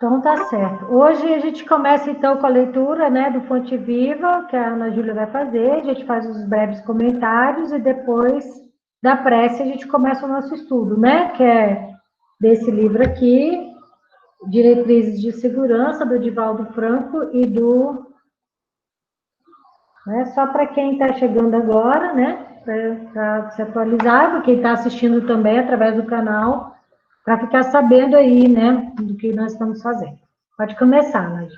Então, tá certo. Hoje a gente começa, então, com a leitura, né, do Fonte Viva, que a Ana Júlia vai fazer. A gente faz os breves comentários e depois da prece a gente começa o nosso estudo, né, que é desse livro aqui, Diretrizes de Segurança, do Divaldo Franco e do... Né, só para quem está chegando agora, né, para se atualizar, quem está assistindo também através do canal, para ficar sabendo aí, né, do que nós estamos fazendo. Pode começar, Nádia.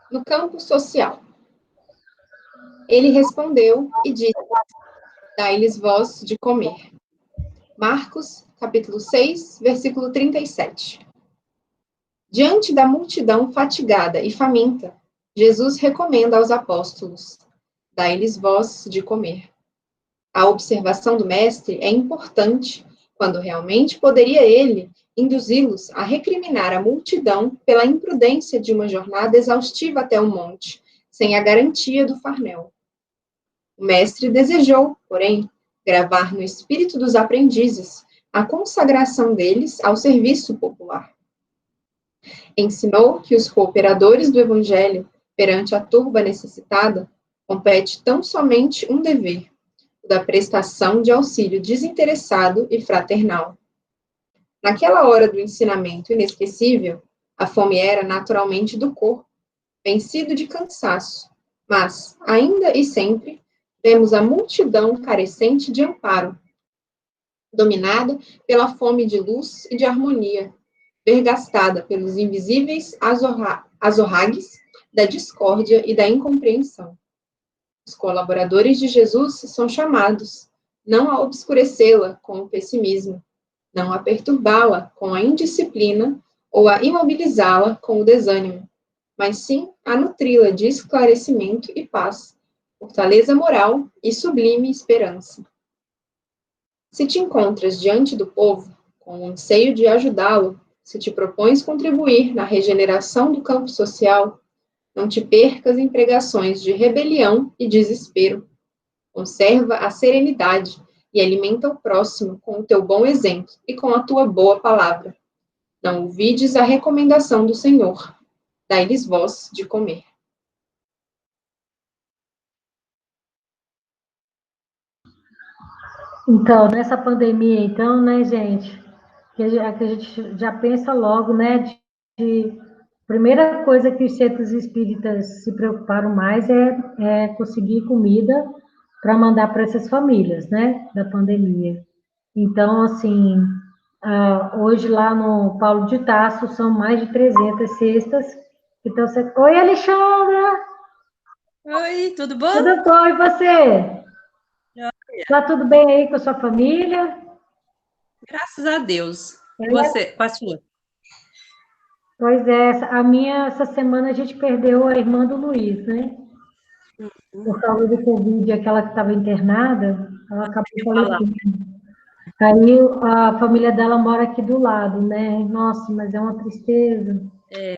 No campo social. Ele respondeu e disse: dai-lhes voz de comer. Marcos, capítulo 6, versículo 37. Diante da multidão fatigada e faminta, Jesus recomenda aos apóstolos: dai-lhes voz de comer. A observação do mestre é importante, quando realmente poderia ele induzi-los a recriminar a multidão pela imprudência de uma jornada exaustiva até o monte, sem a garantia do farnel. O mestre desejou, porém, gravar no espírito dos aprendizes a consagração deles ao serviço popular. Ensinou que os cooperadores do Evangelho, perante a turba necessitada, compete tão somente um dever, o da prestação de auxílio desinteressado e fraternal. Naquela hora do ensinamento inesquecível, a fome era naturalmente do corpo, vencido de cansaço, mas, ainda e sempre, vemos a multidão carecente de amparo, dominada pela fome de luz e de harmonia, vergastada pelos invisíveis azorragues da discórdia e da incompreensão. Os colaboradores de Jesus são chamados, não a obscurecê-la com o pessimismo, não a perturbá-la com a indisciplina ou a imobilizá-la com o desânimo, mas sim a nutri-la de esclarecimento e paz, fortaleza moral e sublime esperança. Se te encontras diante do povo, com o anseio de ajudá-lo, se te propões contribuir na regeneração do campo social, não te percas em pregações de rebelião e desespero. Conserva a serenidade e alimenta o próximo com o teu bom exemplo e com a tua boa palavra. Não ouvides a recomendação do Senhor. Dai-lhes voz de comer. Então, nessa pandemia, então, né, gente, que a gente já pensa logo, né, primeira coisa que os centros espíritas se preocuparam mais é conseguir comida para mandar para essas famílias, né, da pandemia. Então, assim, hoje lá no Paulo de Tarso são mais de 300 cestas que estão sendo... Oi, Alexandra! Oi, tudo bom? Tudo bom, e você? Tá tudo bem aí com a sua família? Graças a Deus. E você, com a sua? Pois é, essa semana a gente perdeu a irmã do Luiz, né? Por causa do Covid, aquela que estava internada, ela acabou falecendo. Aí a família dela mora aqui do lado, né? Nossa, mas é uma tristeza. É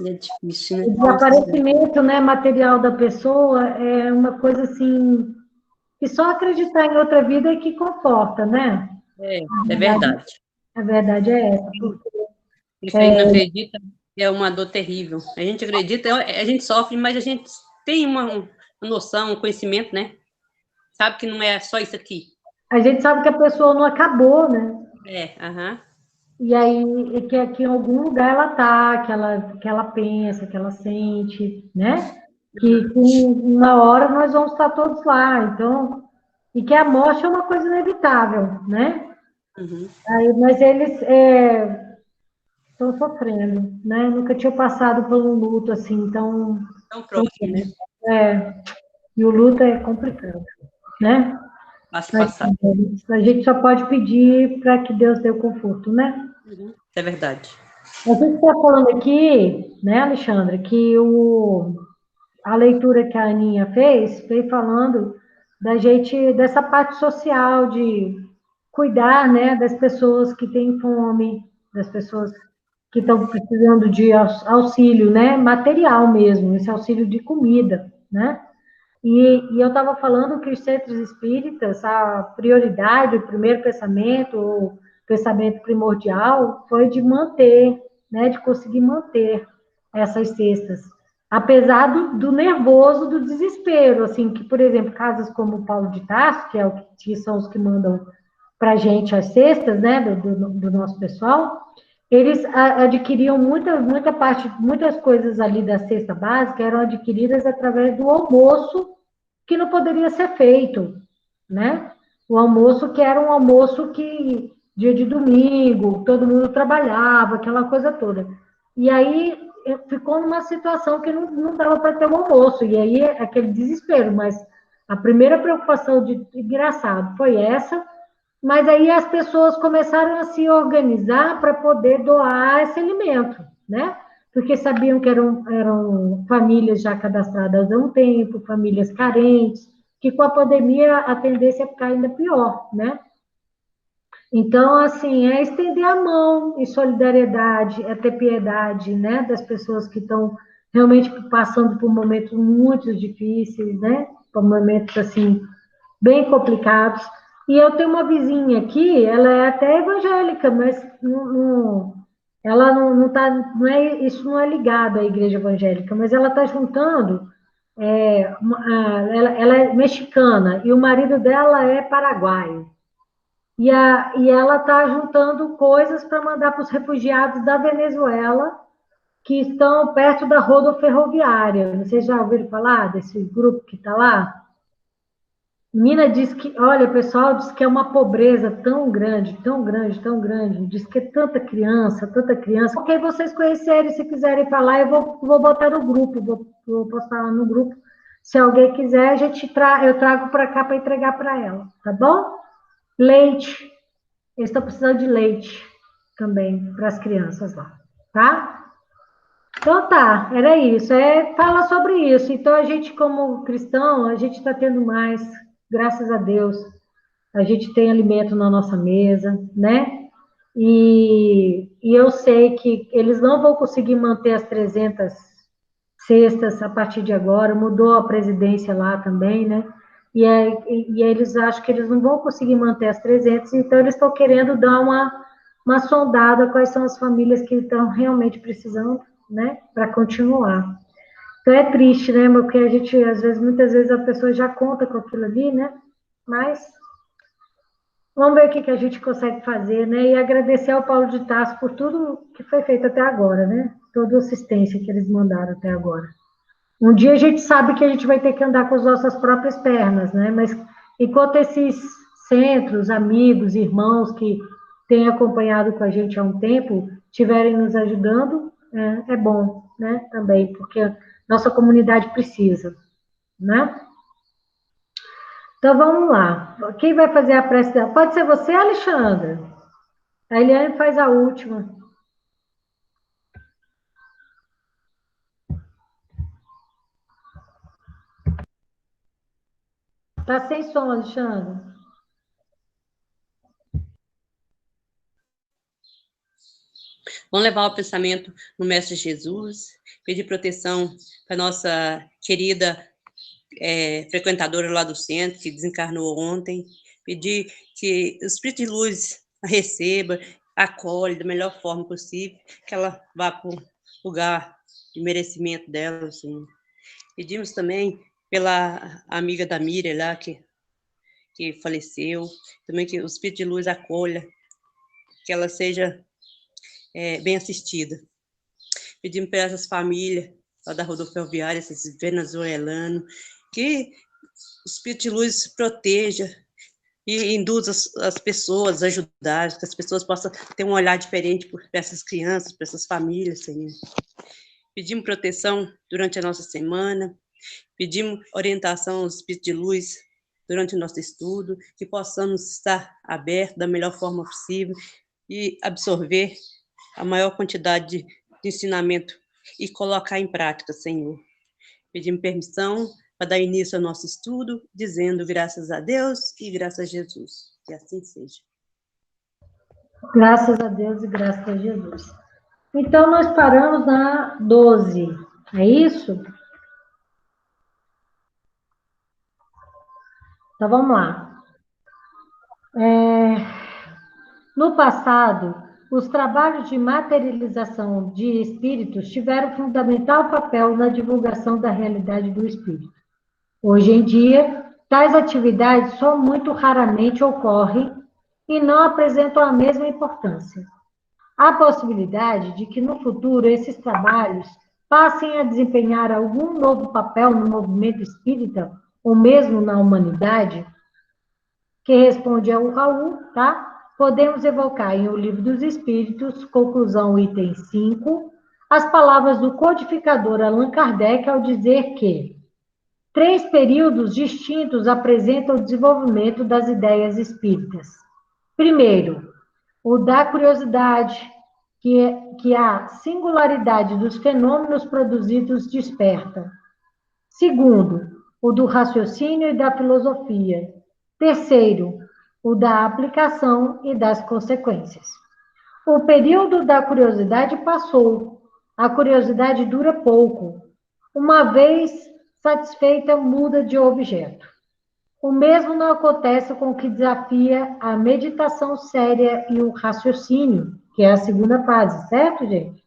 difícil, né? O desaparecimento, né, material da pessoa é uma coisa assim, que só acreditar em outra vida é que conforta, né? É verdade. A verdade é essa. Isso aí não acredita, é uma dor terrível. A gente acredita, a gente sofre, mas a gente tem uma noção, um conhecimento, né? Sabe que não é só isso aqui. A gente sabe que a pessoa não acabou, né? Aham. E aí, que em algum lugar ela tá, que ela pensa, que ela sente, né? Que uma hora nós vamos estar todos lá, então, e que a morte é uma coisa inevitável, né? Uhum. Aí, mas eles estão sofrendo, né? Nunca tinha passado por um luto assim tão próximo, né? E o luto é complicado, né? Mas, a gente só pode pedir para que Deus dê o conforto, né? É verdade. A gente está falando aqui, né, Alexandra, que a leitura que a Aninha fez, veio falando da gente, dessa parte social, de cuidar, né, das pessoas que têm fome, das pessoas que estão precisando de auxílio, né, material mesmo, esse auxílio de comida, né? E eu estava falando que os centros espíritas, a prioridade, o primeiro pensamento, o pensamento primordial, foi de manter, né, de conseguir manter essas cestas. Apesar do nervoso, do desespero, assim, que, por exemplo, casas como o Paulo de Tarso, que é o que são os que mandam para a gente as cestas, né, do nosso pessoal, eles adquiriam muita parte, muitas coisas ali da cesta básica eram adquiridas através do almoço que não poderia ser feito, né? O almoço que era um almoço que dia de domingo, todo mundo trabalhava, aquela coisa toda. E aí ficou numa situação que não dava para ter um almoço, e aí aquele desespero, mas a primeira preocupação de engraçado foi essa, mas aí as pessoas começaram a se organizar para poder doar esse alimento, né? Porque sabiam que eram famílias já cadastradas há um tempo, famílias carentes, que com a pandemia a tendência é ficar ainda pior, né? Então, assim, é estender a mão em solidariedade, é ter piedade, né, das pessoas que estão realmente passando por momentos muito difíceis, né, por momentos, assim, bem complicados. E eu tenho uma vizinha aqui, ela é até evangélica, mas ela não tá, não é, isso não é ligado à igreja evangélica, mas ela está juntando, ela é mexicana e o marido dela é paraguaio. E ela está juntando coisas para mandar para os refugiados da Venezuela que estão perto da rodoferroviária. Vocês já ouviram falar desse grupo que está lá? Mina diz que, olha, o pessoal diz que é uma pobreza tão grande, tão grande, tão grande. Diz que é tanta criança, tanta criança. Porque vocês conhecerem, se quiserem falar, eu vou botar no grupo, vou postar lá no grupo. Se alguém quiser, eu trago para cá para entregar para ela, tá bom? Leite. Eles estão precisando de leite também para as crianças lá, tá? Então tá, era isso. Fala sobre isso. Então a gente, como cristão, a gente está tendo mais, graças a Deus. A gente tem alimento na nossa mesa, né? E eu sei que eles não vão conseguir manter as 300 cestas a partir de agora, mudou a presidência lá também, né? E eles acham que eles não vão conseguir manter as 300, então eles estão querendo dar uma sondada quais são as famílias que estão realmente precisando, né? Para continuar. Então é triste, né? Porque a gente, muitas vezes a pessoa já conta com aquilo ali, né? Mas vamos ver o que a gente consegue fazer, né? E agradecer ao Paulo de Tarso por tudo que foi feito até agora, né? Toda a assistência que eles mandaram até agora. Um dia a gente sabe que a gente vai ter que andar com as nossas próprias pernas, né? Mas enquanto esses centros, amigos, irmãos que têm acompanhado com a gente há um tempo estiverem nos ajudando, é bom, né? Também, porque a nossa comunidade precisa, né? Então vamos lá. Quem vai fazer a prece dela? Pode ser você, Alexandra? A Eliane faz a última. Tá sem som, Alexandre. Vamos levar o pensamento no Mestre Jesus, pedir proteção para nossa querida frequentadora lá do centro, que desencarnou ontem, pedir que o Espírito de Luz a receba, acolhe da melhor forma possível, que ela vá para o lugar de merecimento dela, assim. Pedimos também pela amiga da Miriam lá, que faleceu, também que o Espírito de Luz acolha, que ela seja bem assistida. Pedimos para essas famílias lá da rodoferroviária, esses venezuelanos, que o Espírito de Luz proteja e induza as pessoas a ajudar, que as pessoas possam ter um olhar diferente para essas crianças, para essas famílias, Senhor. Pedimos proteção durante a nossa semana, pedimos orientação ao Espírito de Luz durante o nosso estudo, que possamos estar abertos da melhor forma possível e absorver a maior quantidade de ensinamento e colocar em prática, Senhor. Pedimos permissão para dar início ao nosso estudo, dizendo graças a Deus e graças a Jesus. Que assim seja. Graças a Deus e graças a Jesus. Então, nós paramos na 12, é isso? Então, vamos lá. No passado, os trabalhos de materialização de espíritos tiveram fundamental papel na divulgação da realidade do espírito. Hoje em dia, tais atividades só muito raramente ocorrem e não apresentam a mesma importância. Há possibilidade de que no futuro esses trabalhos passem a desempenhar algum novo papel no movimento espírita ou mesmo na humanidade? Quem responde é o Raul, tá? Podemos evocar em O Livro dos Espíritos, conclusão item 5, as palavras do codificador Allan Kardec ao dizer que 3 períodos distintos apresentam o desenvolvimento das ideias espíritas. Primeiro, o da curiosidade, que a singularidade dos fenômenos produzidos desperta. Segundo, o do raciocínio e da filosofia. Terceiro, o da aplicação e das consequências. O período da curiosidade passou. A curiosidade dura pouco. Uma vez satisfeita, muda de objeto. O mesmo não acontece com o que desafia a meditação séria e o raciocínio, que é a segunda fase, certo, gente?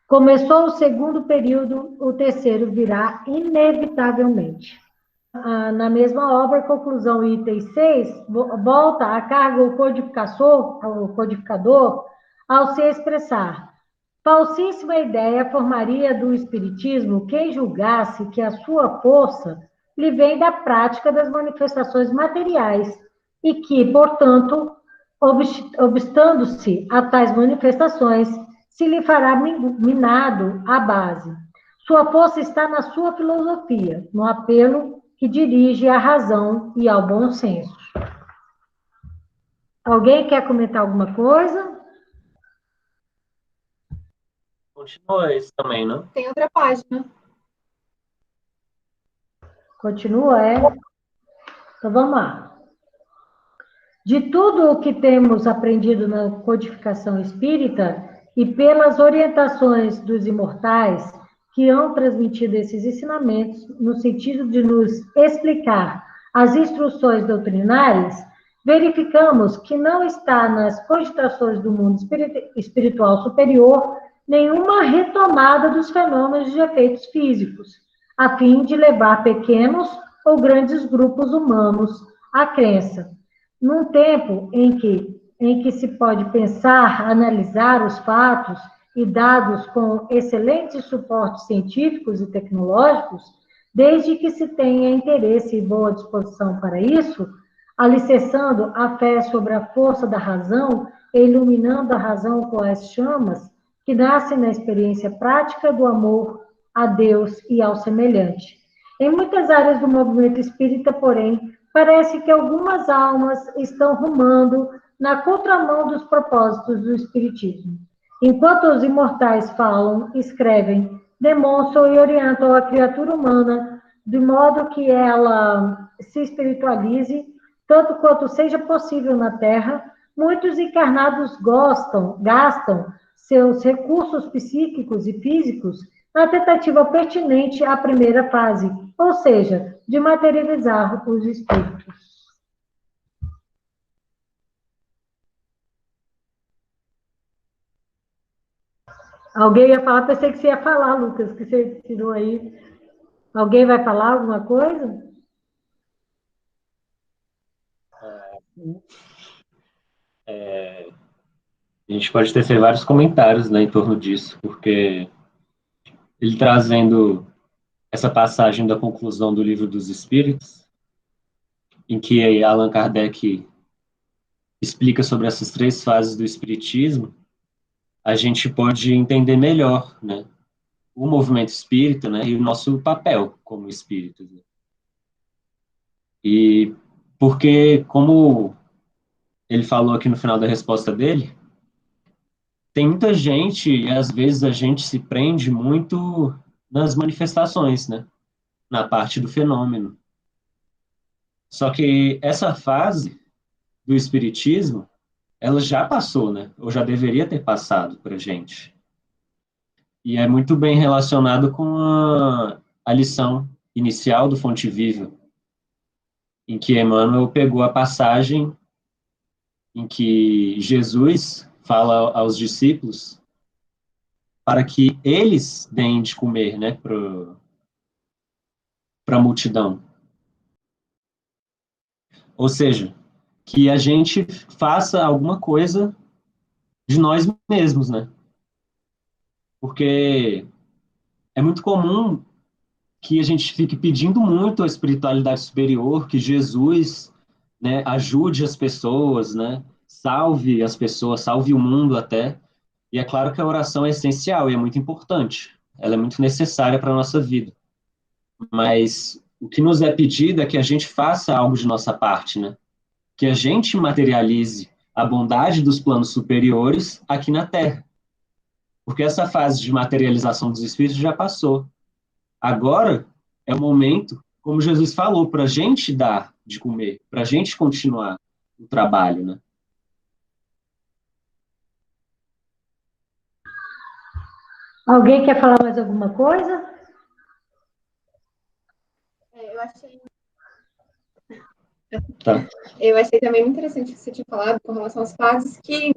Começou o segundo período, o terceiro virá inevitavelmente. Na mesma obra, conclusão item 6, volta a carga o codificador ao se expressar. Falsíssima ideia formaria do espiritismo quem julgasse que a sua força lhe vem da prática das manifestações materiais e que, portanto, obstando-se a tais manifestações, se lhe fará minado a base. Sua força está na sua filosofia, no apelo que dirige à razão e ao bom senso. Alguém quer comentar alguma coisa? Continua esse também, não? Tem outra página. Continua, é? Então, vamos lá. De tudo o que temos aprendido na codificação espírita e pelas orientações dos imortais que hão transmitido esses ensinamentos no sentido de nos explicar as instruções doutrinárias, verificamos que não está nas cogitações do mundo espiritual superior nenhuma retomada dos fenômenos de efeitos físicos, a fim de levar pequenos ou grandes grupos humanos à crença. Num tempo em que se pode pensar, analisar os fatos e dados com excelentes suportes científicos e tecnológicos, desde que se tenha interesse e boa disposição para isso, alicerçando a fé sobre a força da razão e iluminando a razão com as chamas que nascem na experiência prática do amor a Deus e ao semelhante. Em muitas áreas do movimento espírita, porém, parece que algumas almas estão rumando na contramão dos propósitos do espiritismo. Enquanto os imortais falam, escrevem, demonstram e orientam a criatura humana de modo que ela se espiritualize, tanto quanto seja possível na Terra, muitos encarnados gastam seus recursos psíquicos e físicos na tentativa pertinente à primeira fase, ou seja, de materializar os espíritos. Alguém ia falar, pensei que você ia falar, Lucas, que você tirou aí. Alguém vai falar alguma coisa? A gente pode tecer vários comentários, né, em torno disso, porque ele trazendo essa passagem da conclusão do Livro dos Espíritos, em que Allan Kardec explica sobre essas 3 fases do espiritismo, a gente pode entender melhor, né, o movimento espírita, né, e o nosso papel como espíritos. Né? E porque, como ele falou aqui no final da resposta dele, tem muita gente, e às vezes a gente se prende muito nas manifestações, né, na parte do fenômeno. Só que essa fase do espiritismo, ela já passou, né, ou já deveria ter passado para a gente. E é muito bem relacionado com a lição inicial do Fonte Viva, em que Emmanuel pegou a passagem em que Jesus fala aos discípulos para que eles deem de comer, né, para a multidão. Ou seja, que a gente faça alguma coisa de nós mesmos, né? Porque é muito comum que a gente fique pedindo muito a espiritualidade superior, que Jesus, né, ajude as pessoas, né, salve as pessoas, salve o mundo até. E é claro que a oração é essencial e é muito importante. Ela é muito necessária para a nossa vida. Mas o que nos é pedido é que a gente faça algo de nossa parte, né? Que a gente materialize a bondade dos planos superiores aqui na Terra. Porque essa fase de materialização dos espíritos já passou. Agora é o momento, como Jesus falou, para a gente dar de comer, para a gente continuar o trabalho, né? Alguém quer falar mais alguma coisa? Eu achei Tá. Eu achei também muito interessante o que você tinha falado com relação às fases, que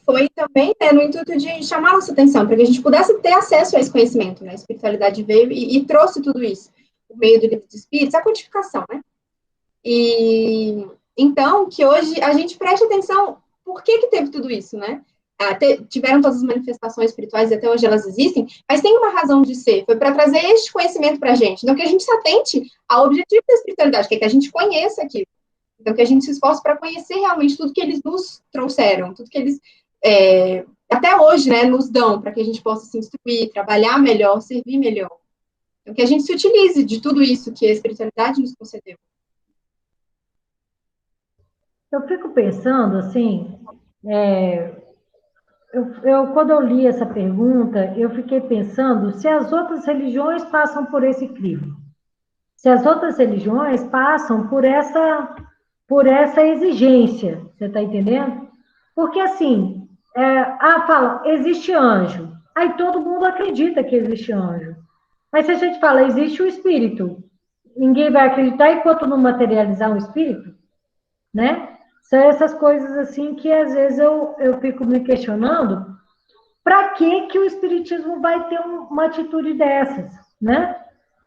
foi também, né, no intuito de chamar a nossa atenção, para que a gente pudesse ter acesso a esse conhecimento, né? A espiritualidade veio e trouxe tudo isso, por meio do livro dos Espíritos, a codificação, né? E então, que hoje a gente preste atenção por que teve tudo isso, né? Tiveram todas as manifestações espirituais e até hoje elas existem, mas tem uma razão de ser, foi para trazer este conhecimento para a gente. Então, que a gente se atente ao objetivo da espiritualidade, que é que a gente conheça aquilo. Então, que a gente se esforce para conhecer realmente tudo que eles nos trouxeram, tudo que eles, até hoje, né, nos dão, para que a gente possa se instruir, trabalhar melhor, servir melhor. Então, que a gente se utilize de tudo isso que a espiritualidade nos concedeu. Eu fico pensando, assim, quando eu li essa pergunta, eu fiquei pensando se as outras religiões passam por esse crivo. Se as outras religiões passam por essa exigência, você está entendendo? Porque, assim, fala, existe anjo. Aí todo mundo acredita que existe anjo. Mas se a gente fala, existe o espírito, ninguém vai acreditar enquanto não materializar um espírito, né? São essas coisas, assim, que às vezes eu fico me questionando, para que o espiritismo vai ter uma atitude dessas, né?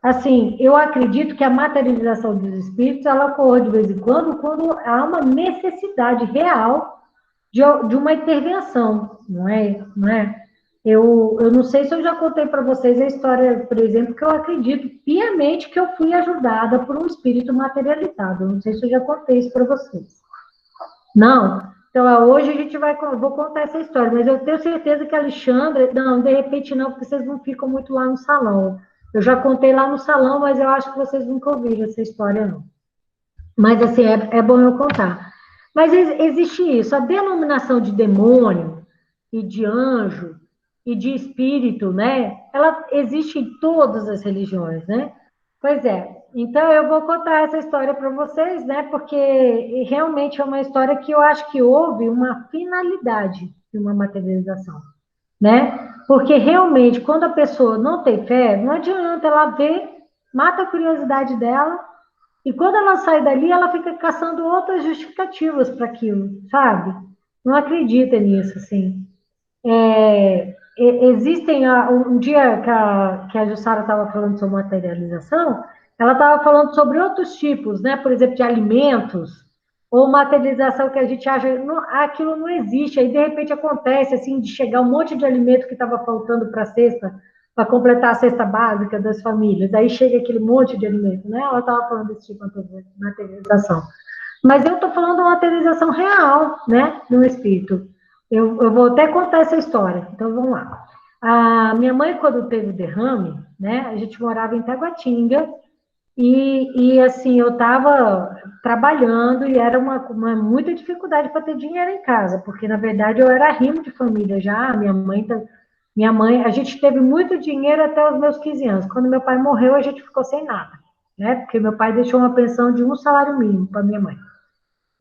Assim, eu acredito que a materialização dos espíritos, ela ocorre de vez em quando há uma necessidade real de uma intervenção, não é? Não é? Eu não sei se eu já contei para vocês a história, por exemplo, que eu acredito piamente que eu fui ajudada por um espírito materializado. Eu não sei se eu já contei isso para vocês. Não? Então, hoje a gente vou contar essa história, mas eu tenho certeza que a Alexandra, não, de repente não, porque vocês não ficam muito lá no salão. Eu já contei lá no salão, mas eu acho que vocês nunca ouviram essa história, não. Mas, assim, é bom eu contar. Mas existe isso, a denominação de demônio e de anjo e de espírito, né? Ela existe em todas as religiões, né? Pois é. Então, eu vou contar essa história para vocês, né? Porque realmente é uma história que eu acho que houve uma finalidade de uma materialização, né? Porque realmente, quando a pessoa não tem fé, não adianta ela ver, mata a curiosidade dela, e quando ela sai dali, ela fica caçando outras justificativas para aquilo, sabe? Não acredita nisso, assim. Existem, um dia que a Jussara estava falando sobre materialização, ela estava falando sobre outros tipos, né? Por exemplo, de alimentos, ou materialização que a gente acha, não, aquilo não existe, aí de repente acontece, assim, de chegar um monte de alimento que estava faltando para a cesta, para completar a cesta básica das famílias, aí chega aquele monte de alimento, né? Ela estava falando desse tipo de materialização. Mas eu estou falando de uma materialização real, né? No espírito. Eu vou até contar essa história, então vamos lá. A minha mãe, quando teve o derrame, né? A gente morava em Taguatinga, e assim, eu estava trabalhando e era uma muita dificuldade para ter dinheiro em casa, porque na verdade eu era rimo de família já, minha mãe, a gente teve muito dinheiro até os meus 15 anos. Quando meu pai morreu, a gente ficou sem nada, né? Porque meu pai deixou uma pensão de 1 salário mínimo para minha mãe.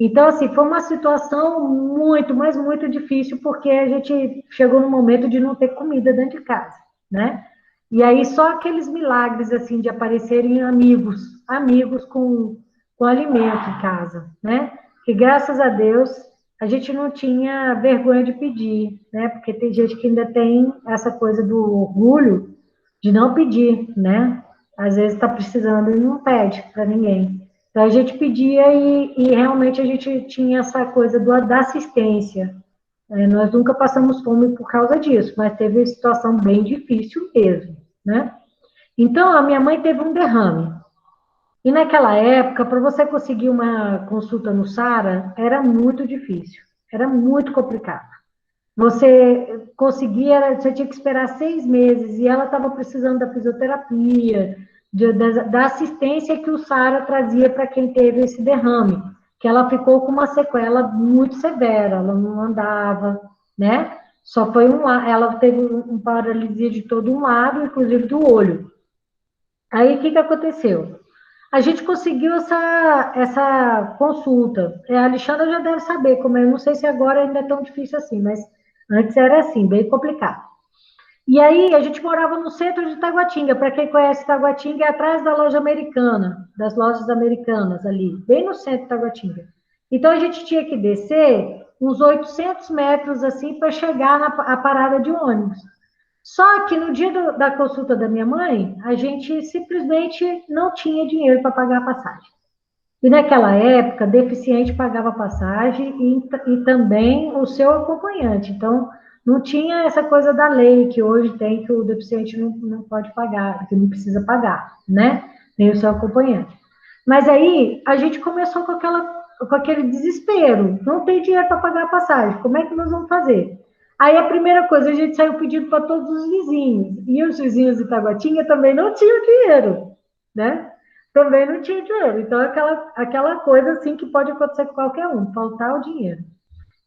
Então, assim, foi uma situação muito, mas muito difícil, porque a gente chegou no momento de não ter comida dentro de casa, né? E aí só aqueles milagres, assim, de aparecerem amigos com com alimento em casa, né? Que graças a Deus a gente não tinha vergonha de pedir, né? Porque tem gente que ainda tem essa coisa do orgulho de não pedir, né? Às vezes está precisando e não pede para ninguém. Então a gente pedia e realmente a gente tinha essa coisa da assistência. Nós nunca passamos fome por causa disso, mas teve uma situação bem difícil mesmo, né? Então a minha mãe teve um derrame. E naquela época, para você conseguir uma consulta no Sara, era muito difícil, era muito complicado. Você conseguia, você tinha que esperar 6 meses, e ela estava precisando da fisioterapia, da assistência que o Sara trazia para quem teve esse derrame, que ela ficou com uma sequela muito severa, ela não andava, né? Só foi ela teve uma paralisia de todo um lado, inclusive do olho. Aí, o que aconteceu? A gente conseguiu essa consulta. A Alexandra já deve saber como é. Eu não sei se agora ainda é tão difícil assim, mas antes era assim, bem complicado. E aí, a gente morava no centro de Taguatinga. Para quem conhece Taguatinga, é atrás da loja americana, das lojas americanas ali, bem no centro de Taguatinga. Então, a gente tinha que descer uns 800 metros assim para chegar na parada de ônibus. Só que no dia da consulta da minha mãe, a gente simplesmente não tinha dinheiro para pagar a passagem. E naquela época, deficiente pagava passagem e também o seu acompanhante. Então, não tinha essa coisa da lei que hoje tem, que o deficiente não pode pagar, que não precisa pagar, né? Nem o seu acompanhante. Mas aí, a gente começou com aquele desespero. Não tem dinheiro para pagar a passagem. Como é que nós vamos fazer? Aí, a primeira coisa, a gente saiu pedindo para todos os vizinhos. E os vizinhos de Taguatinga também não tinham dinheiro, né? Também não tinha dinheiro. Então, aquela coisa assim que pode acontecer com qualquer um, faltar o dinheiro.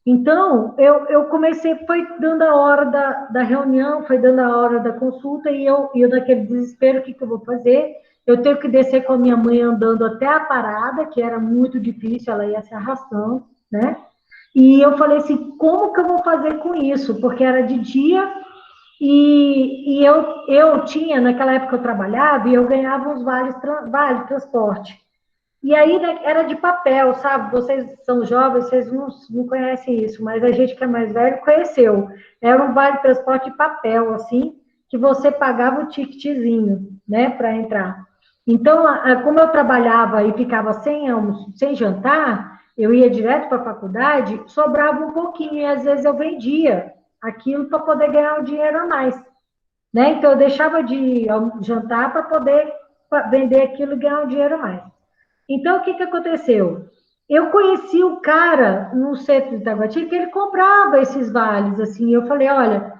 Então, eu comecei, foi dando a hora da reunião, foi dando a hora da consulta, e eu naquele desespero, o que eu vou fazer? Eu tenho que descer com a minha mãe andando até a parada, que era muito difícil, ela ia se arrastando, né? E eu falei assim, como que eu vou fazer com isso? Porque era de dia, e eu tinha, naquela época eu trabalhava, e eu ganhava uns vale transporte. E aí era de papel, sabe? Vocês são jovens, vocês não conhecem isso, mas a gente que é mais velho conheceu. Era um vale transporte de papel, assim, que você pagava o ticketzinho, né, para entrar. Então, como eu trabalhava e ficava sem jantar, eu ia direto para a faculdade, sobrava um pouquinho, e às vezes eu vendia aquilo para poder ganhar um dinheiro a mais, né? Então, eu deixava de jantar para poder vender aquilo e ganhar um dinheiro a mais. Então, o que aconteceu? Eu conheci o cara no centro de Taguatinga que ele comprava esses vales, assim, eu falei, olha,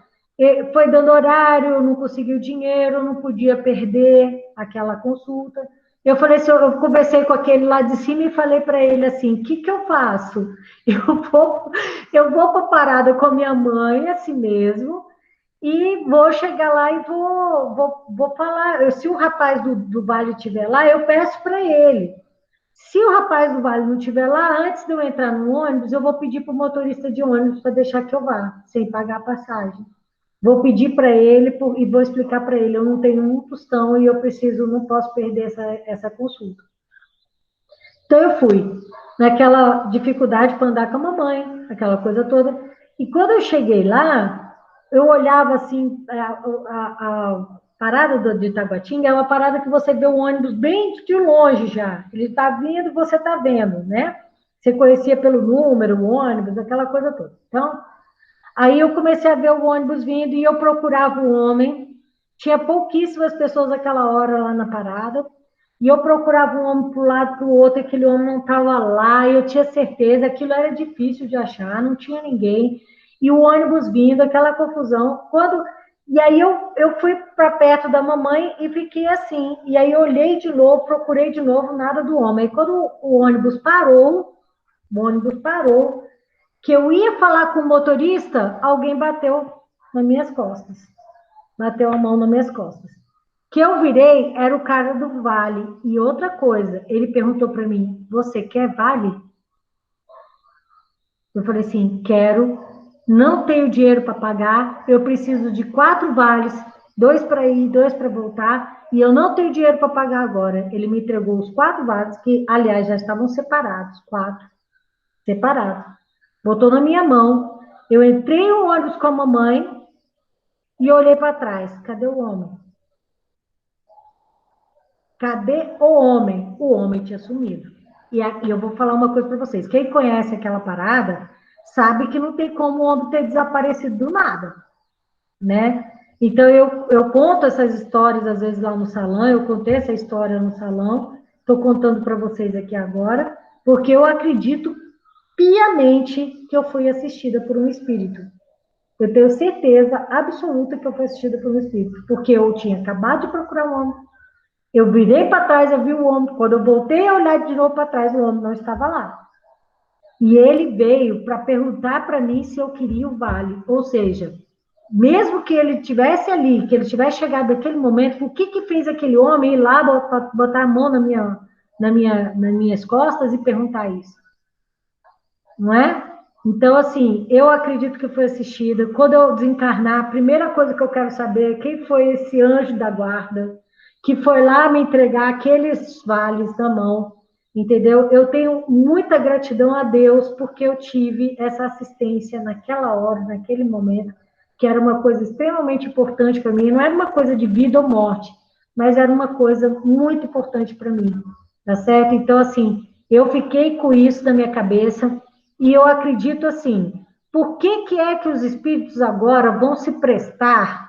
foi dando horário, eu não consegui o dinheiro, eu não podia perder aquela consulta. Eu falei assim, eu conversei com aquele lá de cima e falei para ele assim, o que eu faço? Eu vou para a parada com a minha mãe, assim mesmo, e vou chegar lá e vou falar. Se o rapaz do vale estiver lá, eu peço para ele. Se o rapaz do vale não estiver lá, antes de eu entrar no ônibus, eu vou pedir para o motorista de ônibus para deixar que eu vá, sem pagar a passagem. Vou pedir para ele e vou explicar para ele, eu não tenho um tostão e eu não posso perder essa consulta. Então eu fui, naquela dificuldade para andar com a mamãe, aquela coisa toda. E quando eu cheguei lá, eu olhava assim, a parada de Taguatinga é uma parada que você vê o ônibus bem de longe já. Ele está vindo, você está vendo, né? Você conhecia pelo número, o ônibus, aquela coisa toda. Então, aí eu comecei a ver o ônibus vindo e eu procurava o homem. Tinha pouquíssimas pessoas naquela hora lá na parada. E eu procurava um homem para um lado, para o outro, aquele homem não estava lá, eu tinha certeza, aquilo era difícil de achar, não tinha ninguém. E o ônibus vindo, aquela confusão. E aí eu fui para perto da mamãe e fiquei assim. E aí eu olhei de novo, procurei de novo, nada do homem. Aí quando o ônibus parou, que eu ia falar com o motorista, alguém bateu nas minhas costas. Bateu a mão nas minhas costas. Que eu virei, era o cara do vale. E outra coisa, ele perguntou para mim, você quer vale? Eu falei assim, quero, não tenho dinheiro para pagar, eu preciso de 4 vales 2 para ir, 2 para voltar, e eu não tenho dinheiro para pagar agora. Ele me entregou os 4 vasos, que, aliás, já estavam separados, 4, separados. Botou na minha mão, eu entrei no ônibus com a mamãe e olhei para trás. Cadê o homem? Cadê o homem? O homem tinha sumido. E eu vou falar uma coisa para vocês. Quem conhece aquela parada sabe que não tem como o homem ter desaparecido do nada, né? Então, eu conto essas histórias, às vezes, lá no salão, eu contei essa história no salão, estou contando para vocês aqui agora, porque eu acredito piamente que eu fui assistida por um espírito. Eu tenho certeza absoluta que eu fui assistida por um espírito, porque eu tinha acabado de procurar um homem, eu virei para trás, eu vi o homem, quando eu voltei a olhar de novo para trás, o homem não estava lá. E ele veio para perguntar para mim se eu queria o vale, ou seja, mesmo que ele tivesse ali, que ele tivesse chegado naquele momento, o que fez aquele homem ir lá botar a mão nas minhas costas e perguntar isso? Não é? Então, assim, eu acredito que foi assistida. Quando eu desencarnar, a primeira coisa que eu quero saber é quem foi esse anjo da guarda que foi lá me entregar aqueles vales na mão, entendeu? Eu tenho muita gratidão a Deus porque eu tive essa assistência naquela hora, naquele momento, que era uma coisa extremamente importante para mim. Não era uma coisa de vida ou morte, mas era uma coisa muito importante para mim, tá certo? Então, assim, eu fiquei com isso na minha cabeça e eu acredito assim, por que é que os espíritos agora vão se prestar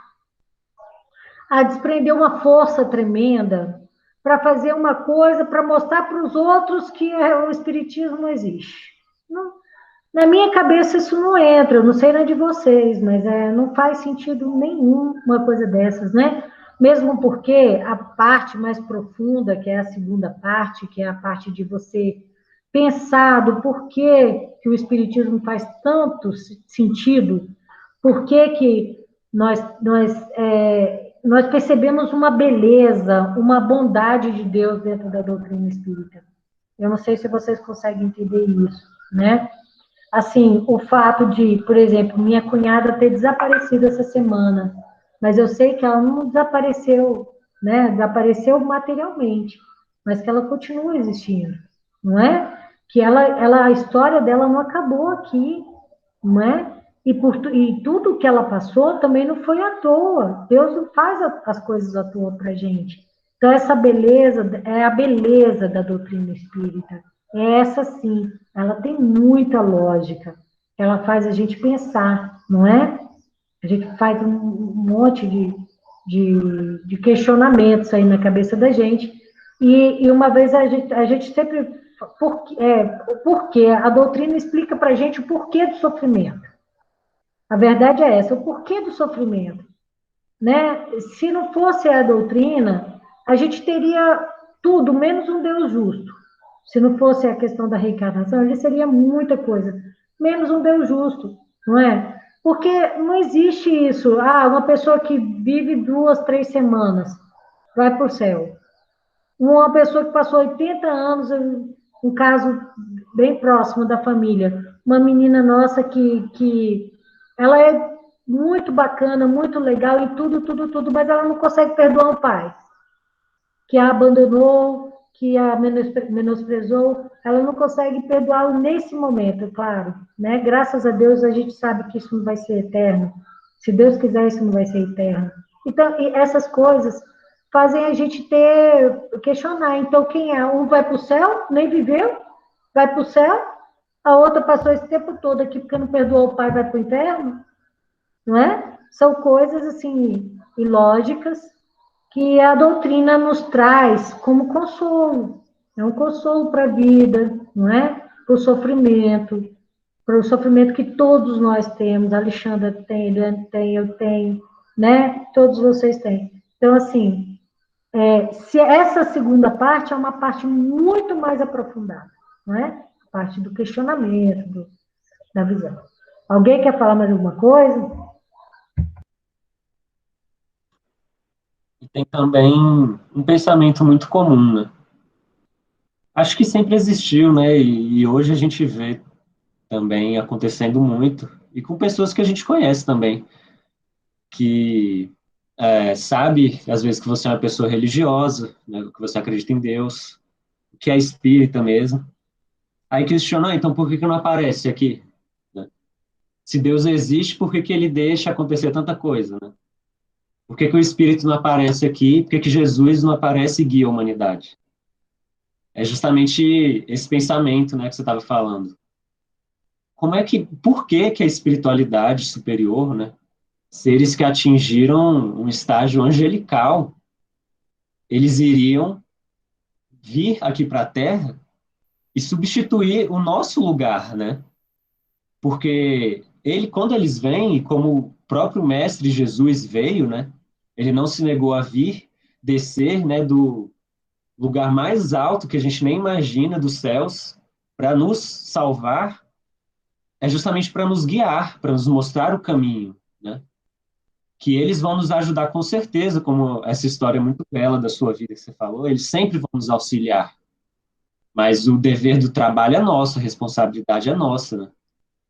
a desprender uma força tremenda para fazer uma coisa, para mostrar para os outros que o espiritismo não existe? Não, na minha cabeça isso não entra, eu não sei na de vocês, mas não faz sentido nenhum uma coisa dessas, né? Mesmo porque a parte mais profunda, que é a segunda parte, que é a parte de você pensar do porquê que o espiritismo faz tanto sentido, por que nós percebemos uma beleza, uma bondade de Deus dentro da doutrina espírita. Eu não sei se vocês conseguem entender isso, né? Assim, o fato de, por exemplo, minha cunhada ter desaparecido essa semana, mas eu sei que ela não desapareceu, né? Desapareceu materialmente, mas que ela continua existindo, não é? Que a história dela não acabou aqui, não é? E tudo que ela passou também não foi à toa. Deus não faz as coisas à toa para gente. Então, essa beleza é a beleza da doutrina espírita. É essa sim, ela tem muita lógica. Ela faz a gente pensar, não é? A gente faz um monte de questionamentos aí na cabeça da gente. E uma vez a gente sempre. Porque a doutrina explica para a gente o porquê do sofrimento. A verdade é essa, o porquê do sofrimento, né? Se não fosse a doutrina, a gente teria tudo, menos um Deus justo. Se não fosse a questão da reencarnação, ele seria muita coisa, menos um Deus justo, não é? Porque não existe isso. Uma pessoa que vive 2, 3 semanas vai para o céu. Uma pessoa que passou 80 anos, um caso bem próximo da família, uma menina nossa que ela é muito bacana, muito legal em tudo, tudo, tudo, mas ela não consegue perdoar o pai, que a abandonou, que a menosprezou, ela não consegue perdoá-lo nesse momento, claro, né? Graças a Deus a gente sabe que isso não vai ser eterno. Se Deus quiser, isso não vai ser eterno. Então, essas coisas fazem a gente questionar. Então, quem é? Um vai para o céu, nem viveu, vai para o céu, a outra passou esse tempo todo aqui porque não perdoou o pai, vai para o inferno, não é? São coisas, assim, ilógicas, que a doutrina nos traz como consolo. É um consolo para a vida, não é? Para o sofrimento que todos nós temos. A Alexandra tem, Eliane tem, eu tenho, né? Todos vocês têm. Então, assim, se essa segunda parte é uma parte muito mais aprofundada, não é? A parte do questionamento, da visão. Alguém quer falar mais alguma coisa? E tem também um pensamento muito comum, né? Acho que sempre existiu, né? E hoje a gente vê também acontecendo muito, e com pessoas que a gente conhece também, que sabe, às vezes, que você é uma pessoa religiosa, né, que você acredita em Deus, que é espírita mesmo. Aí questiona, então por que não aparece aqui? Né? Se Deus existe, por que ele deixa acontecer tanta coisa? Né? Por que o Espírito não aparece aqui? Por que Jesus não aparece e guia a humanidade? É justamente esse pensamento, né, que você estava falando. Por que a espiritualidade superior, né, seres que atingiram um estágio angelical, eles iriam vir aqui para a Terra e substituir o nosso lugar, né? Porque quando eles vêm, como o próprio Mestre Jesus veio, né? Ele não se negou a vir, descer, né, do lugar mais alto que a gente nem imagina dos céus, para nos salvar, é justamente para nos guiar, para nos mostrar o caminho, né? Que eles vão nos ajudar com certeza, como essa história muito bela da sua vida que você falou, eles sempre vão nos auxiliar, mas o dever do trabalho é nosso, a responsabilidade é nossa, né?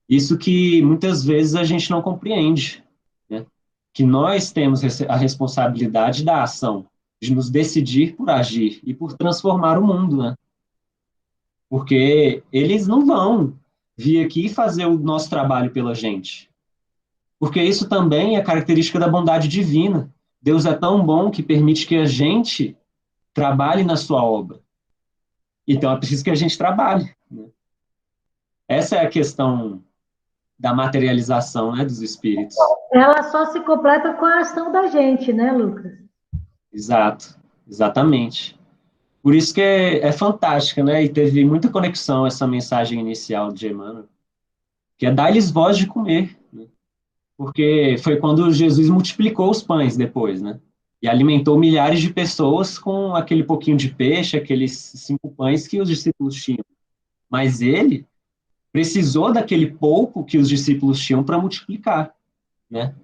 Isso que muitas vezes a gente não compreende, né? Que nós temos a responsabilidade da ação, de nos decidir por agir e por transformar o mundo, né? Porque eles não vão vir aqui fazer o nosso trabalho pela gente. Porque isso também é característica da bondade divina. Deus é tão bom que permite que a gente trabalhe na sua obra. Então é preciso que a gente trabalhe, né? Essa é a questão da materialização, né, dos espíritos. Ela só se completa com a ação da gente, né, Lucas? Exato, exatamente. Por isso que é fantástica, né? E teve muita conexão essa mensagem inicial de Emmanuel, que é dar-lhes voz de comer, né? Porque foi quando Jesus multiplicou os pães depois, né? E alimentou milhares de pessoas com aquele pouquinho de peixe, aqueles 5 pães que os discípulos tinham. Mas ele precisou daquele pouco que os discípulos tinham para multiplicar, né?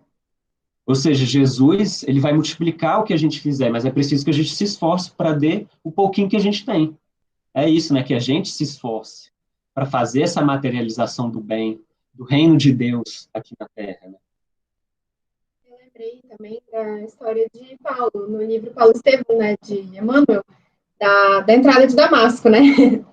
Ou seja, Jesus, ele vai multiplicar o que a gente fizer, mas é preciso que a gente se esforce para dar o pouquinho que a gente tem. É isso, né? Que a gente se esforce para fazer essa materialização do bem, do reino de Deus aqui na Terra, né? Eu lembrei também da história de Paulo, no livro Paulo Estevão, né, de Emmanuel, da entrada de Damasco, né?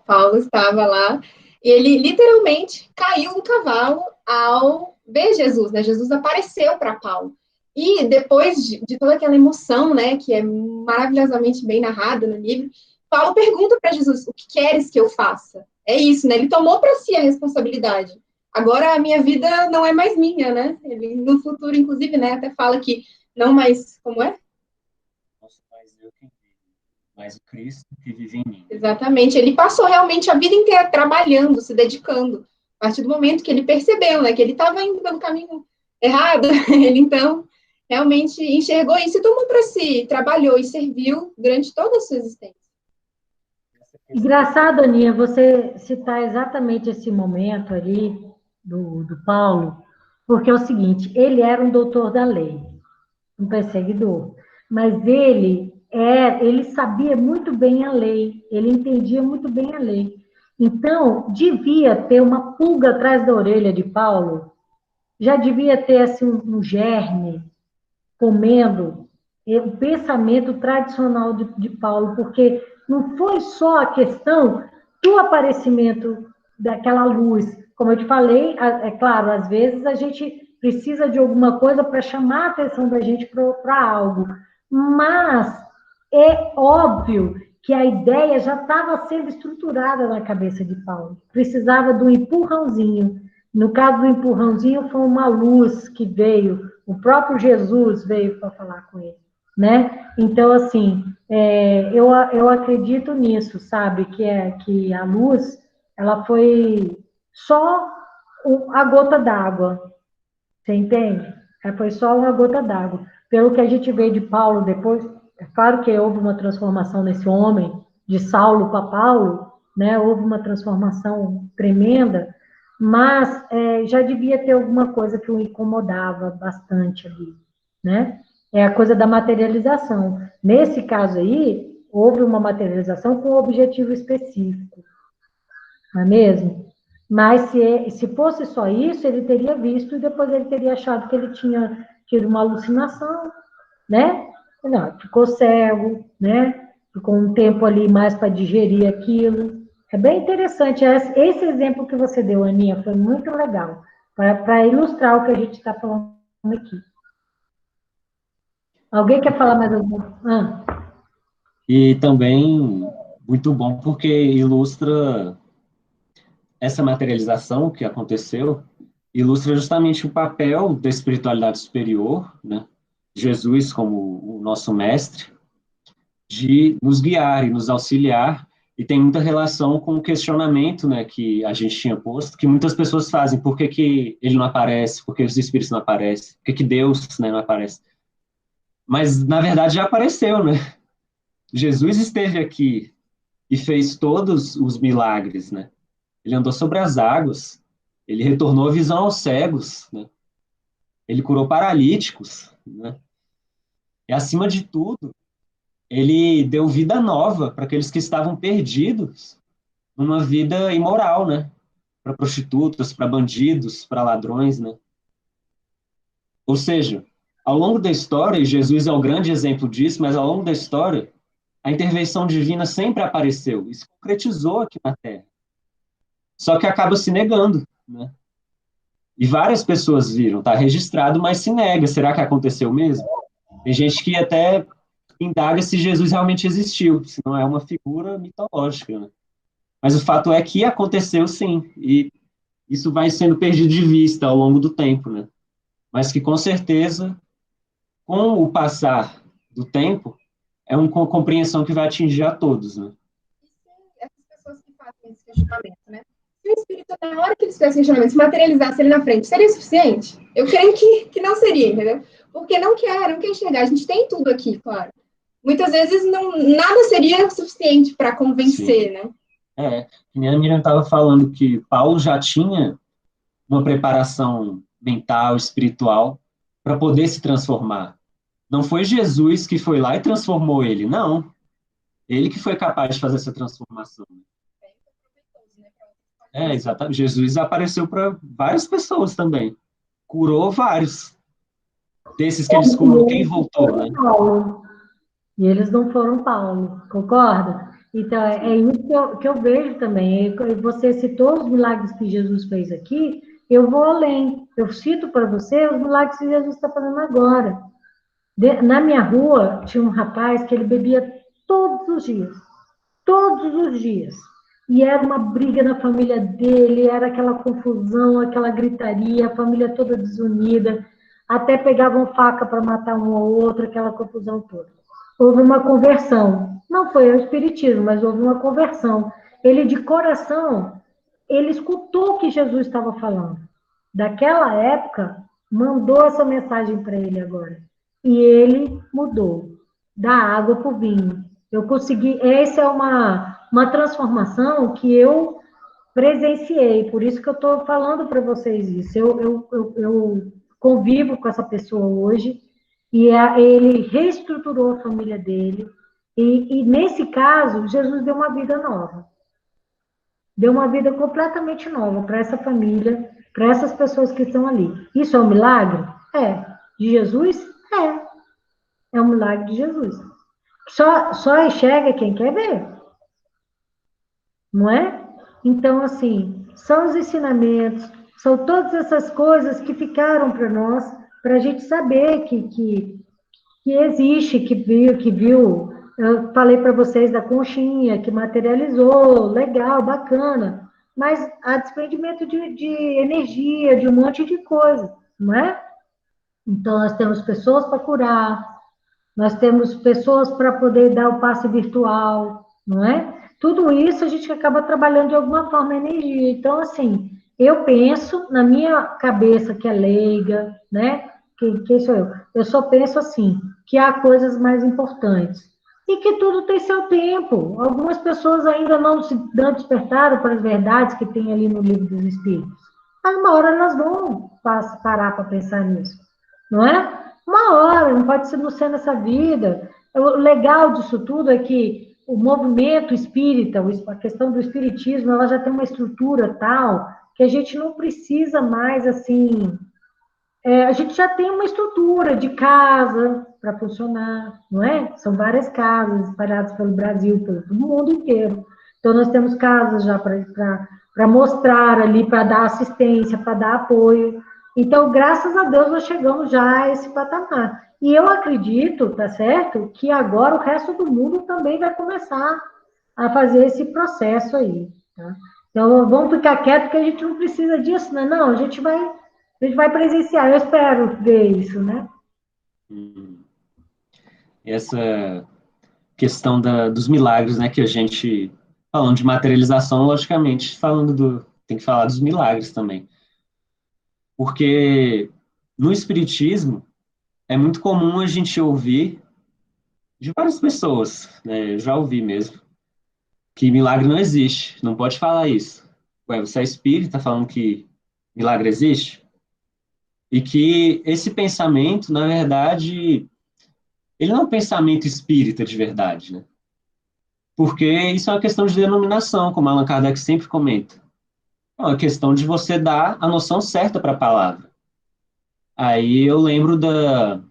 Paulo estava lá e ele literalmente caiu do cavalo ao ver Jesus, né? Jesus apareceu para Paulo. E depois de toda aquela emoção, né, que é maravilhosamente bem narrada no livro, Paulo pergunta para Jesus: o que queres que eu faça? É isso, né? Ele tomou para si a responsabilidade. Agora a minha vida não é mais minha, né? Ele no futuro, inclusive, né, até fala que não mais, como é? Nossa, mas eu que vivo, mas o Cristo que vive em mim. Exatamente. Ele passou realmente a vida inteira trabalhando, se dedicando. A partir do momento que ele percebeu, né, que ele estava indo pelo caminho errado, ele então realmente enxergou isso e tomou para si, trabalhou e serviu durante toda a sua existência. Engraçado, Aninha, você citar exatamente esse momento ali do Paulo, porque é o seguinte, ele era um doutor da lei, um perseguidor, mas ele sabia muito bem a lei, ele entendia muito bem a lei. Então, devia ter uma pulga atrás da orelha de Paulo, já devia ter assim, um germe comendo o pensamento tradicional de Paulo, porque não foi só a questão do aparecimento daquela luz. Como eu te falei, é claro, às vezes a gente precisa de alguma coisa para chamar a atenção da gente para algo, mas é óbvio que a ideia já estava sendo estruturada na cabeça de Paulo. Precisava de um empurrãozinho. No caso do empurrãozinho, foi uma luz que veio, o próprio Jesus veio para falar com ele, né? Então, assim, eu acredito nisso, sabe? Que a luz, ela foi só a gota d'água, você entende? Foi só uma gota d'água. Pelo que a gente vê de Paulo depois, é claro que houve uma transformação nesse homem, de Saulo para Paulo, né? Houve uma transformação tremenda, mas já devia ter alguma coisa que o incomodava bastante ali, né? É a coisa da materialização. Nesse caso aí, houve uma materialização com um objetivo específico, não é mesmo? Mas se fosse só isso, ele teria visto e depois ele teria achado que ele tinha tido uma alucinação, né? Não, ficou cego, né? Ficou um tempo ali mais para digerir aquilo. É bem interessante. Esse exemplo que você deu, Aninha, foi muito legal, para ilustrar o que a gente está falando aqui. Alguém quer falar mais alguma? E também muito bom porque ilustra essa materialização que aconteceu, ilustra justamente o papel da espiritualidade superior, né? Jesus como o nosso mestre, de nos guiar e nos auxiliar, e tem muita relação com o questionamento, né, que a gente tinha posto, que muitas pessoas fazem: por que que ele não aparece, por que os espíritos não aparecem, por que que Deus, né, não aparece? Mas, na verdade, já apareceu, né? Jesus esteve aqui e fez todos os milagres, né? Ele andou sobre as águas, ele retornou a visão aos cegos, né? Ele curou paralíticos, né? E, acima de tudo, ele deu vida nova para aqueles que estavam perdidos numa vida imoral, né? Para prostitutas, para bandidos, para ladrões, né? Ou seja, ao longo da história, e Jesus é o grande exemplo disso, mas ao longo da história, a intervenção divina sempre apareceu e se concretizou aqui na Terra. Só que acaba se negando, né? E várias pessoas viram, tá registrado, mas se nega. Será que aconteceu mesmo? Tem gente que até indaga se Jesus realmente existiu, se não é uma figura mitológica, né? Mas o fato é que aconteceu sim, e isso vai sendo perdido de vista ao longo do tempo, né? Mas que com certeza, com o passar do tempo, é uma compreensão que vai atingir a todos, né? E se essas pessoas que fazem esse questionamento, né? Se o espírito, na hora que eles fizessem questionamento, se materializasse ele na frente, seria suficiente? Eu creio que não seria, entendeu? Porque não quer enxergar. A gente tem tudo aqui, claro. Muitas vezes nada seria suficiente para convencer, né? Que nem a Miriam estava falando que Paulo já tinha uma preparação mental, espiritual, para poder se transformar. Não foi Jesus que foi lá e transformou ele, não. Ele que foi capaz de fazer essa transformação. Exatamente. Jesus apareceu para várias pessoas também. Curou vários. Desses que eles curou, quem voltou, né? Paulo. E eles não foram Paulo, concorda? Então, é isso que eu vejo também. Você citou os milagres que Jesus fez aqui, eu vou além. Eu cito para você os milagres que Jesus está fazendo agora. Na minha rua, tinha um rapaz que ele bebia todos os dias. Todos os dias. E era uma briga na família dele, era aquela confusão, aquela gritaria, a família toda desunida. Até pegavam faca para matar um ou outro, aquela confusão toda. Houve uma conversão. Não foi ao espiritismo, mas houve uma conversão. Ele, de coração, ele escutou o que Jesus estava falando. Daquela época, mandou essa mensagem para ele agora. E ele mudou. Da água para o vinho. Eu consegui. Essa é uma transformação que eu presenciei. Por isso que eu estou falando para vocês isso. Eu convivo com essa pessoa hoje. E ele reestruturou a família dele. E nesse caso, Jesus deu uma vida nova. Deu uma vida completamente nova para essa família, para essas pessoas que estão ali. Isso é um milagre? É. De Jesus? É. É um milagre de Jesus. Só enxerga quem quer ver. Não é? Então, assim, são os ensinamentos, são todas essas coisas que ficaram para nós, para a gente saber que existe, que viu. Eu falei para vocês da conchinha, que materializou, legal, bacana, mas há desprendimento de energia, de um monte de coisa, não é? Então, nós temos pessoas para curar, nós temos pessoas para poder dar o passe virtual, não é? Tudo isso a gente acaba trabalhando de alguma forma a energia. Então, assim, eu penso na minha cabeça, que é leiga, né? Quem sou eu? Eu só penso assim, que há coisas mais importantes. E que tudo tem seu tempo. Algumas pessoas ainda não despertaram para as verdades que tem ali no livro dos Espíritos. Mas uma hora elas vão parar para pensar nisso, não é? Uma hora, não pode ser nessa vida. O legal disso tudo é que o movimento espírita, a questão do espiritismo, ela já tem uma estrutura tal que a gente não precisa mais, assim... a gente já tem uma estrutura de casa, para funcionar, não é? São várias casas espalhadas pelo Brasil, pelo mundo inteiro. Então, nós temos casas já para mostrar ali, para dar assistência, para dar apoio. Então, graças a Deus, nós chegamos já a esse patamar. E eu acredito, tá certo, que agora o resto do mundo também vai começar a fazer esse processo aí, tá? Então, vamos ficar quieto, que a gente não precisa disso, né? Não, a gente vai presenciar, eu espero ver isso, né? Essa questão dos milagres, né, que a gente, falando de materialização, logicamente, tem que falar dos milagres também. Porque no Espiritismo é muito comum a gente ouvir de várias pessoas, né, eu já ouvi mesmo, que milagre não existe, não pode falar isso. Ué, você é espírita falando que milagre existe? E que esse pensamento, na verdade, ele não é um pensamento espírita de verdade, né? Porque isso é uma questão de denominação, como Allan Kardec sempre comenta. É uma questão de você dar a noção certa para a palavra. Aí eu lembro da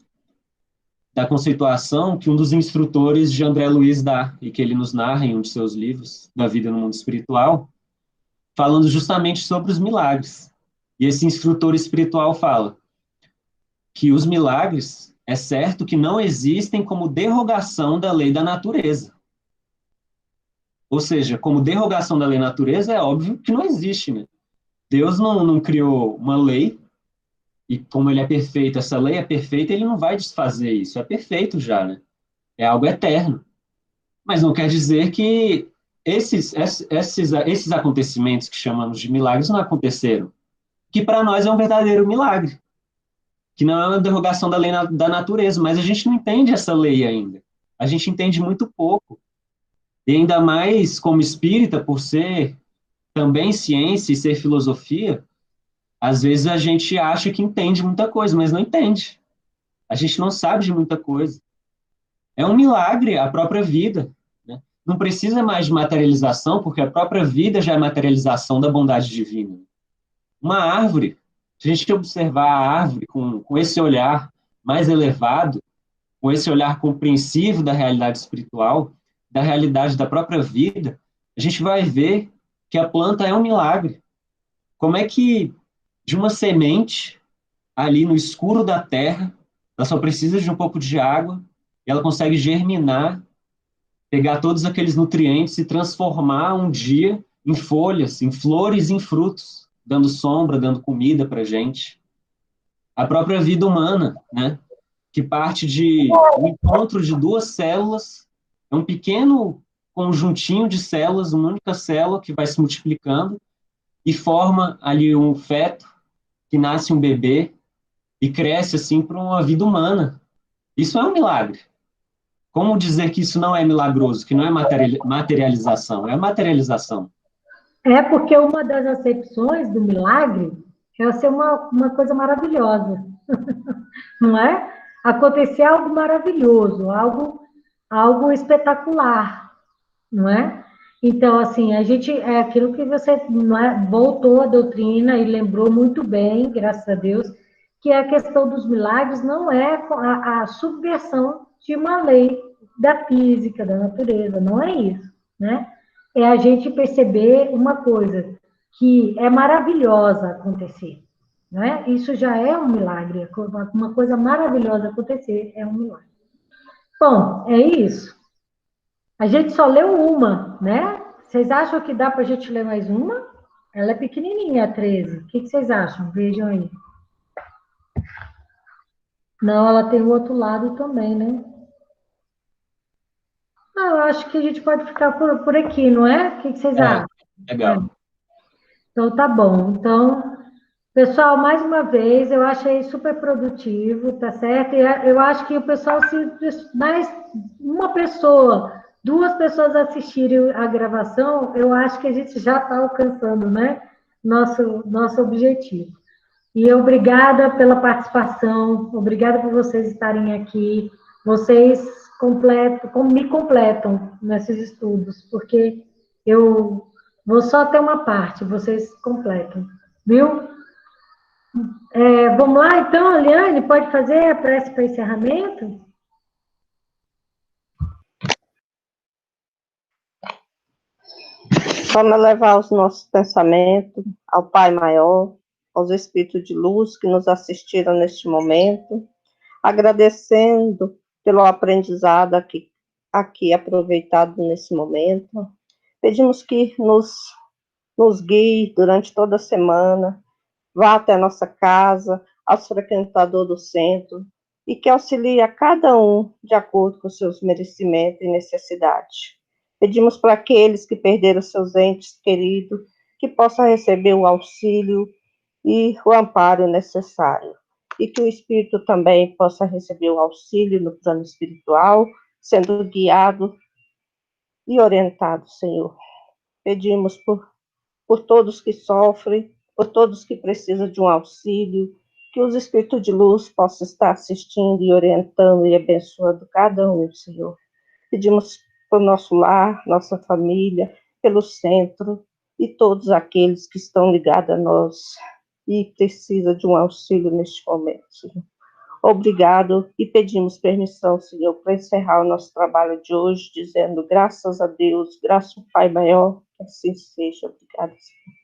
conceituação que um dos instrutores de André Luiz dá, e que ele nos narra em um de seus livros, Da Vida no Mundo Espiritual, falando justamente sobre os milagres. E esse instrutor espiritual fala que os milagres, é certo que não existem como derrogação da lei da natureza. Ou seja, como derrogação da lei da natureza, é óbvio que não existe, né? Deus não criou uma lei, e como ele é perfeito, essa lei é perfeita, ele não vai desfazer isso. É perfeito já, né? É algo eterno. Mas não quer dizer que esses acontecimentos que chamamos de milagres não aconteceram. Que para nós é um verdadeiro milagre. Que não é uma derrogação da lei da natureza, mas a gente não entende essa lei ainda. A gente entende muito pouco. E ainda mais como espírita, por ser também ciência e ser filosofia, às vezes a gente acha que entende muita coisa, mas não entende. A gente não sabe de muita coisa. É um milagre a própria vida, né? Não precisa mais de materialização, porque a própria vida já é materialização da bondade divina. Uma árvore, se a gente observar a árvore com esse olhar mais elevado, com esse olhar compreensivo da realidade espiritual, da realidade da própria vida, a gente vai ver que a planta é um milagre. Como é que de uma semente ali no escuro da terra, ela só precisa de um pouco de água e ela consegue germinar, pegar todos aqueles nutrientes e transformar um dia em folhas, em flores, em frutos, dando sombra, dando comida para gente. A própria vida humana, né? Que parte de um encontro de duas células, é um pequeno conjuntinho de células, uma única célula que vai se multiplicando e forma ali um feto, que nasce um bebê e cresce assim para uma vida humana. Isso é um milagre. Como dizer que isso não é milagroso, que não é materialização? É materialização. É porque uma das acepções do milagre é ser uma coisa maravilhosa, não é? Acontecer algo maravilhoso, algo espetacular, não é? Então, assim, a gente, é aquilo que você não é, voltou à doutrina e lembrou muito bem, graças a Deus, que a questão dos milagres não é a subversão de uma lei da física, da natureza, não é isso, né? É a gente perceber uma coisa que é maravilhosa acontecer, né? Isso já é um milagre, uma coisa maravilhosa acontecer é um milagre. Bom, é isso. A gente só leu uma, né? Vocês acham que dá para a gente ler mais uma? Ela é pequenininha, a 13. O que vocês acham? Vejam aí. Não, ela tem o outro lado também, né? Ah, eu acho que a gente pode ficar por aqui, não é? O que vocês acham? Legal. Então, tá bom. Então, pessoal, mais uma vez, eu achei super produtivo, tá certo? E eu acho que o pessoal, se mais uma pessoa, duas pessoas assistirem a gravação, eu acho que a gente já está alcançando, né? Nosso objetivo. E obrigada pela participação, obrigada por vocês estarem aqui. Vocês me completam nesses estudos, porque eu vou só até uma parte, vocês completam, viu? Vamos lá, então, Eliane, pode fazer a prece para encerramento? Vamos elevar os nossos pensamentos ao Pai Maior, aos Espíritos de Luz que nos assistiram neste momento, agradecendo pelo aprendizado aqui aproveitado nesse momento. Pedimos que nos guie durante toda a semana, vá até a nossa casa, aos frequentadores do centro, e que auxilie a cada um de acordo com seus merecimentos e necessidades. Pedimos para aqueles que perderam seus entes queridos, que possam receber o auxílio e o amparo necessário. E que o espírito também possa receber o auxílio no plano espiritual, sendo guiado e orientado, Senhor. Pedimos por todos que sofrem, por todos que precisam de um auxílio, que os espíritos de luz possam estar assistindo e orientando e abençoando cada um, Senhor. Pedimos por nosso lar, nossa família, pelo centro e todos aqueles que estão ligados a nós e precisam de um auxílio neste momento, Senhor. Obrigado e pedimos permissão, Senhor, para encerrar o nosso trabalho de hoje, dizendo graças a Deus, graças ao Pai Maior, que assim seja. Obrigada, Senhor.